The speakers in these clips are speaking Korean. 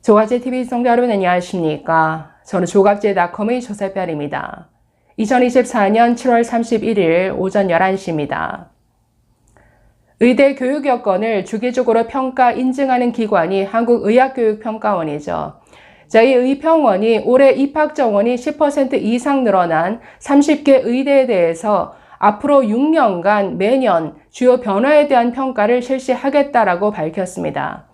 조갑제TV 시청자 여러분 안녕하십니까? 저는 조갑제닷컴의 조세별입니다. 2024년 7월 31일 오전 11시입니다. 의대 교육 여건을 주기적으로 평가 인증하는 기관이 한국의학교육평가원이죠. 이 의평원이 올해 입학 정원이 10% 이상 늘어난 30개 의대에 대해서 앞으로 6년간 매년 주요 변화에 대한 평가를 실시하겠다라고 밝혔습니다.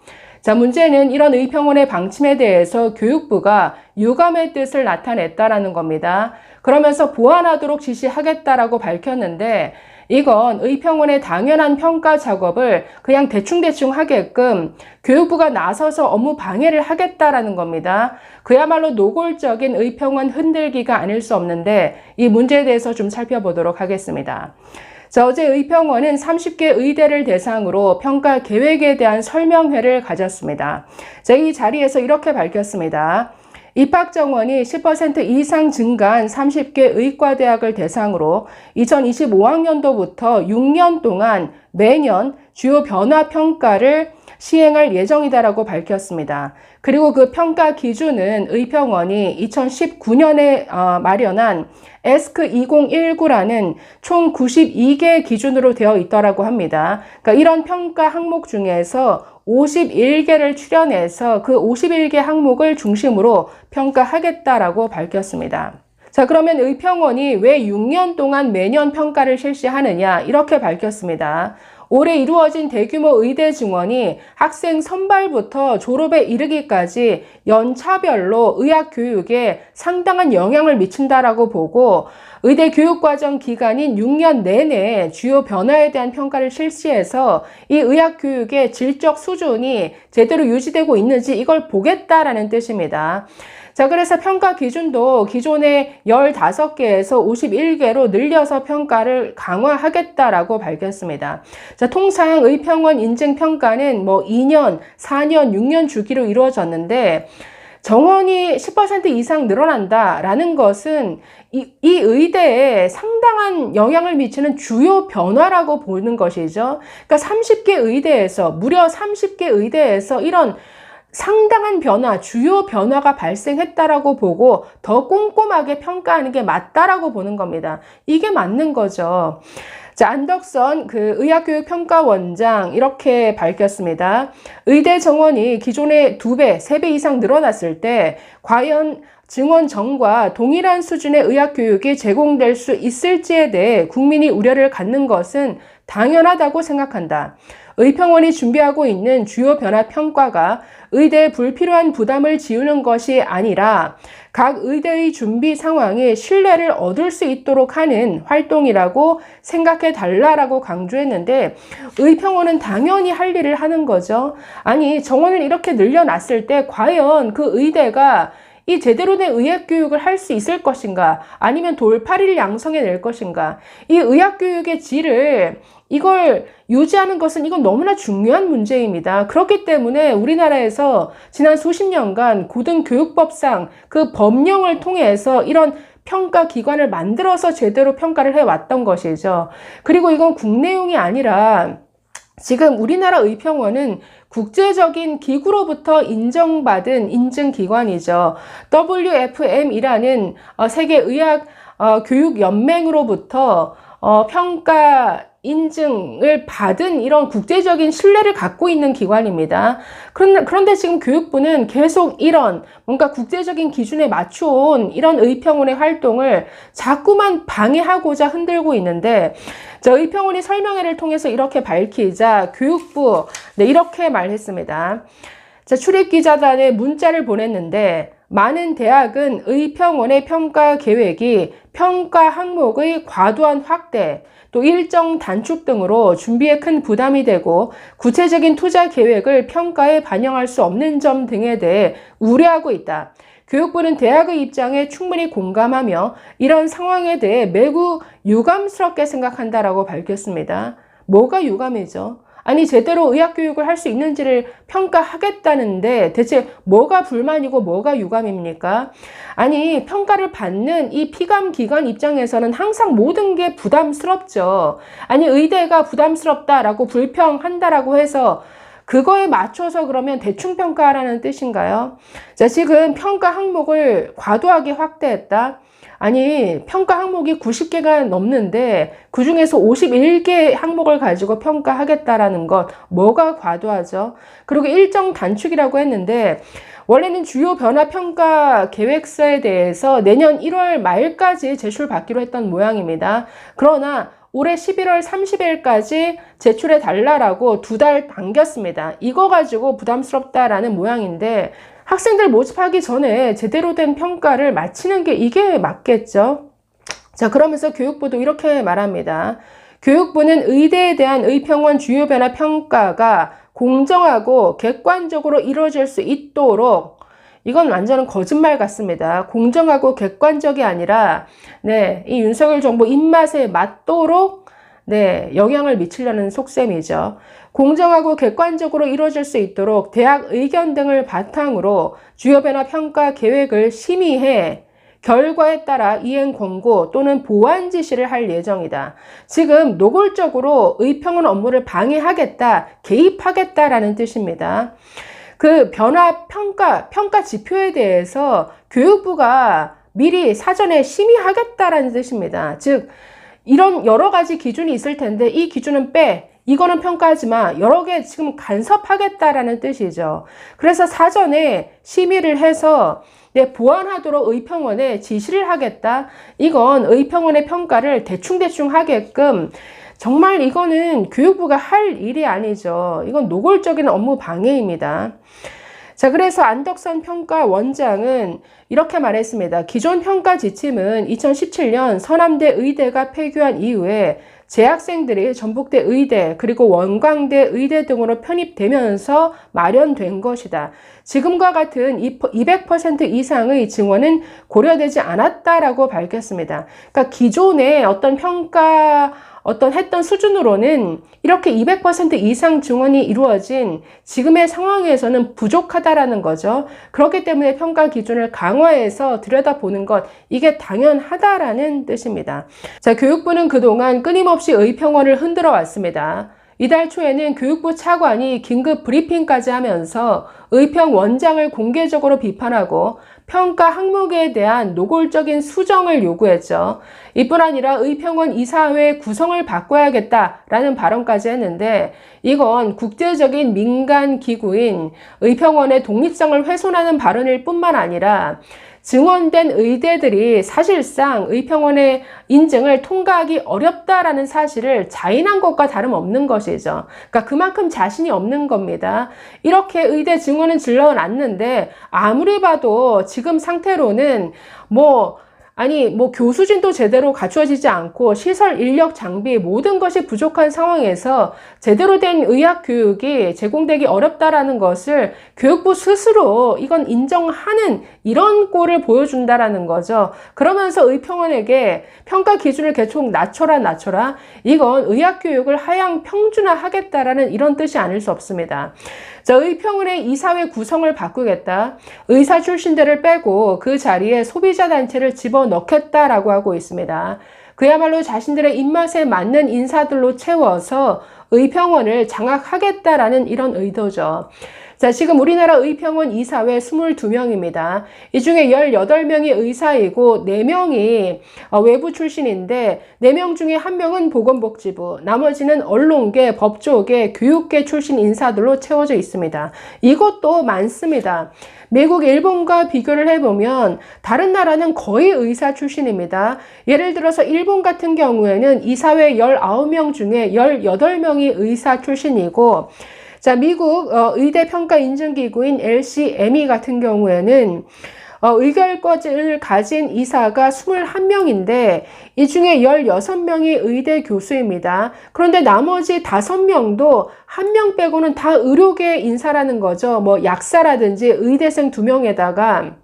문제는 이런 의평원의 방침에 대해서 교육부가 유감의 뜻을 나타냈다라는 겁니다. 그러면서 보완하도록 지시하겠다라고 밝혔는데 이건 의평원의 당연한 평가 작업을 그냥 대충대충 하게끔 교육부가 나서서 업무 방해를 하겠다라는 겁니다. 그야말로 노골적인 의평원 흔들기가 아닐 수 없는데 이 문제에 대해서 좀 살펴보도록 하겠습니다. 어제 의평원은 30개 의대를 대상으로 평가 계획에 대한 설명회를 가졌습니다. 이 자리에서 이렇게 밝혔습니다. 입학 정원이 10% 이상 증가한 30개 의과대학을 대상으로 2025학년도부터 6년 동안 매년 주요 변화 평가를 시행할 예정이다라고 밝혔습니다. 그리고 그 평가 기준은 의평원이 2019년에 마련한 에스크 2019라는 총 92개 기준으로 되어 있더라고 합니다. 그러니까 이런 평가 항목 중에서 51개를 추려내서 그 51개 항목을 중심으로 평가하겠다라고 밝혔습니다. 그러면 의평원이 왜 6년 동안 매년 평가를 실시하느냐 이렇게 밝혔습니다. 올해 이루어진 대규모 의대 증원이 학생 선발부터 졸업에 이르기까지 연차별로 의학 교육에 상당한 영향을 미친다라고 보고 의대 교육과정 기간인 6년 내내 주요 변화에 대한 평가를 실시해서 이 의학 교육의 질적 수준이 제대로 유지되고 있는지 이걸 보겠다라는 뜻입니다. 그래서 평가 기준도 기존의 15개에서 51개로 늘려서 평가를 강화하겠다라고 밝혔습니다. 통상 의평원 인증 평가는 2년, 4년, 6년 주기로 이루어졌는데 정원이 10% 이상 늘어난다라는 것은 이 의대에 상당한 영향을 미치는 주요 변화라고 보는 것이죠. 그러니까 30개 의대에서, 무려 30개 의대에서 이런 상당한 변화, 주요 변화가 발생했다라고 보고 더 꼼꼼하게 평가하는 게 맞다라고 보는 겁니다. 이게 맞는 거죠. 안덕선 의학교육평가원장 이렇게 밝혔습니다. 의대 정원이 기존의 2배, 3배 이상 늘어났을 때 과연 증원 전과 동일한 수준의 의학교육이 제공될 수 있을지에 대해 국민이 우려를 갖는 것은 당연하다고 생각한다. 의평원이 준비하고 있는 주요 변화 평가가 의대에 불필요한 부담을 지우는 것이 아니라 각 의대의 준비 상황에 신뢰를 얻을 수 있도록 하는 활동이라고 생각해 달라라고 강조했는데 의평원은 당연히 할 일을 하는 거죠. 아니 정원을 이렇게 늘려놨을 때 과연 그 의대가 이 제대로 된 의학교육을 할 수 있을 것인가 아니면 돌팔이를 양성해낼 것인가 이 의학교육의 질을 이걸 유지하는 것은 이건 너무나 중요한 문제입니다. 그렇기 때문에 우리나라에서 지난 수십 년간 고등교육법상 그 법령을 통해서 이런 평가 기관을 만들어서 제대로 평가를 해왔던 것이죠. 그리고 이건 국내용이 아니라 지금 우리나라 의평원은 국제적인 기구로부터 인정받은 인증기관이죠. WFM이라는 세계의학교육연맹으로부터 평가 인증을 받은 이런 국제적인 신뢰를 갖고 있는 기관입니다. 그런데 지금 교육부는 계속 이런 뭔가 국제적인 기준에 맞춰온 이런 의평원의 활동을 자꾸만 방해하고자 흔들고 있는데 의평원이 설명회를 통해서 이렇게 밝히자 교육부 이렇게 말했습니다. 출입기자단에 문자를 보냈는데 많은 대학은 의평원의 평가 계획이 평가 항목의 과도한 확대, 또 일정 단축 등으로 준비에 큰 부담이 되고 구체적인 투자 계획을 평가에 반영할 수 없는 점 등에 대해 우려하고 있다. 교육부는 대학의 입장에 충분히 공감하며 이런 상황에 대해 매우 유감스럽게 생각한다라고 밝혔습니다. 뭐가 유감이죠? 아니 제대로 의학교육을 할 수 있는지를 평가하겠다는데 대체 뭐가 불만이고 뭐가 유감입니까? 아니 평가를 받는 이 피감기관 입장에서는 항상 모든 게 부담스럽죠. 아니 의대가 부담스럽다라고 불평한다라고 해서 그거에 맞춰서 그러면 대충 평가라는 뜻인가요? 자, 지금 평가 항목을 과도하게 확대했다. 아니, 평가 항목이 90개가 넘는데 그 중에서 51개 항목을 가지고 평가하겠다라는 것, 뭐가 과도하죠? 그리고 일정 단축이라고 했는데 원래는 주요 변화 평가 계획서에 대해서 내년 1월 말까지 제출받기로 했던 모양입니다. 그러나 올해 11월 30일까지 제출해 달라라고 2달 당겼습니다. 이거 가지고 부담스럽다라는 모양인데 학생들 모집하기 전에 제대로 된 평가를 마치는 게 이게 맞겠죠? 자, 그러면서 교육부도 이렇게 말합니다. 교육부는 의대에 대한 의평원 주요 변화 평가가 공정하고 객관적으로 이루어질 수 있도록, 이건 완전한 거짓말 같습니다. 공정하고 객관적이 아니라 이 윤석열 정부 입맛에 맞도록 영향을 미치려는 속셈이죠. 공정하고 객관적으로 이루어질 수 있도록 대학 의견 등을 바탕으로 주요 변화 평가 계획을 심의해 결과에 따라 이행 권고 또는 보완 지시를 할 예정이다. 지금 노골적으로 의평원 업무를 방해하겠다, 개입하겠다라는 뜻입니다. 그 변화 평가 지표에 대해서 교육부가 미리 사전에 심의하겠다라는 뜻입니다. 즉, 이런 여러 가지 기준이 있을 텐데 이 기준은 빼, 이거는 평가하지 마, 여러 개 지금 간섭하겠다라는 뜻이죠. 그래서 사전에 심의를 해서 보완하도록 의평원에 지시를 하겠다. 이건 의평원의 평가를 대충대충 하게끔, 정말 이거는 교육부가 할 일이 아니죠. 이건 노골적인 업무 방해입니다. 자, 그래서 안덕선 평가원장은 이렇게 말했습니다. 기존 평가 지침은 2017년 서남대 의대가 폐교한 이후에 재학생들이 전북대 의대 그리고 원광대 의대 등으로 편입되면서 마련된 것이다. 지금과 같은 200% 이상의 증원은 고려되지 않았다라고 밝혔습니다. 그러니까 기존의 어떤 했던 수준으로는 이렇게 200% 이상 증원이 이루어진 지금의 상황에서는 부족하다라는 거죠. 그렇기 때문에 평가 기준을 강화해서 들여다보는 것, 이게 당연하다라는 뜻입니다. 자, 교육부는 그동안 끊임없이 의평원을 흔들어 왔습니다. 이달 초에는 교육부 차관이 긴급 브리핑까지 하면서 의평 원장을 공개적으로 비판하고 평가 항목에 대한 노골적인 수정을 요구했죠. 이뿐 아니라 의평원 이사회 구성을 바꿔야겠다라는 발언까지 했는데, 이건 국제적인 민간 기구인 의평원의 독립성을 훼손하는 발언일 뿐만 아니라 증원된 의대들이 사실상 의평원의 인증을 통과하기 어렵다라는 사실을 자인한 것과 다름없는 것이죠. 그러니까 그만큼 자신이 없는 겁니다. 이렇게 의대 증원은 질러놨는데 아무리 봐도 지금 상태로는 교수진도 제대로 갖추어지지 않고 시설, 인력, 장비 모든 것이 부족한 상황에서 제대로 된 의학 교육이 제공되기 어렵다라는 것을 교육부 스스로 이건 인정하는 이런 꼴을 보여준다라는 거죠. 그러면서 의평원에게 평가 기준을 계속 낮춰라. 이건 의학 교육을 하향 평준화하겠다라는 이런 뜻이 아닐 수 없습니다. 자, 의평원의 이사회 구성을 바꾸겠다. 의사 출신들을 빼고 그 자리에 소비자 단체를 집어넣겠다라고 하고 있습니다. 그야말로 자신들의 입맛에 맞는 인사들로 채워서 의평원을 장악하겠다라는 이런 의도죠. 자, 지금 우리나라 의평원 이사회 22명입니다. 이 중에 18명이 의사이고 4명이 외부 출신인데 4명 중에 1명은 보건복지부, 나머지는 언론계, 법조계, 교육계 출신 인사들로 채워져 있습니다. 이것도 많습니다. 미국, 일본과 비교를 해보면 다른 나라는 거의 의사 출신입니다. 예를 들어서 일본 같은 경우에는 이사회 19명 중에 18명이 의사 출신이고, 자, 미국 의대 평가 인증기구인 LCME 같은 경우에는 의결권을 가진 이사가 21명인데 이 중에 16명이 의대 교수입니다. 그런데 나머지 5명도 1명 빼고는 다 의료계 인사라는 거죠. 약사라든지 의대생 2명에다가,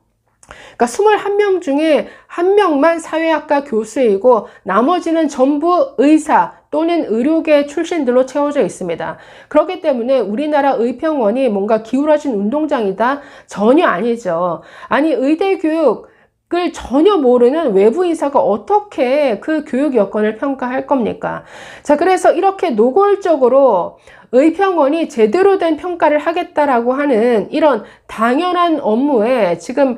그러니까 21명 중에 1명만 사회학과 교수이고 나머지는 전부 의사 또는 의료계 출신들로 채워져 있습니다. 그렇기 때문에 우리나라 의평원이 뭔가 기울어진 운동장이다? 전혀 아니죠. 아니, 의대 교육 을 전혀 모르는 외부 인사가 어떻게 그 교육 여건을 평가할 겁니까? 자, 그래서 이렇게 노골적으로 의평원이 제대로 된 평가를 하겠다라고 하는 이런 당연한 업무에 지금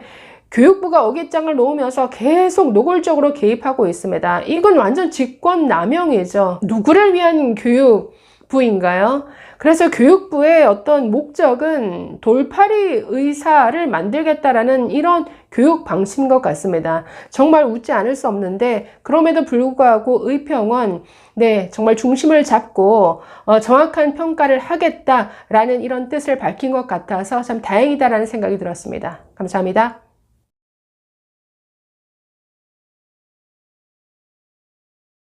교육부가 어깃장을 놓으면서 계속 노골적으로 개입하고 있습니다. 이건 완전 직권남용이죠. 누구를 위한 교육부인가요? 그래서 교육부의 어떤 목적은 돌팔이 의사를 만들겠다라는 이런 교육 방침인 것 같습니다. 정말 웃지 않을 수 없는데 그럼에도 불구하고 의평원 정말 중심을 잡고 정확한 평가를 하겠다라는 이런 뜻을 밝힌 것 같아서 참 다행이다라는 생각이 들었습니다. 감사합니다.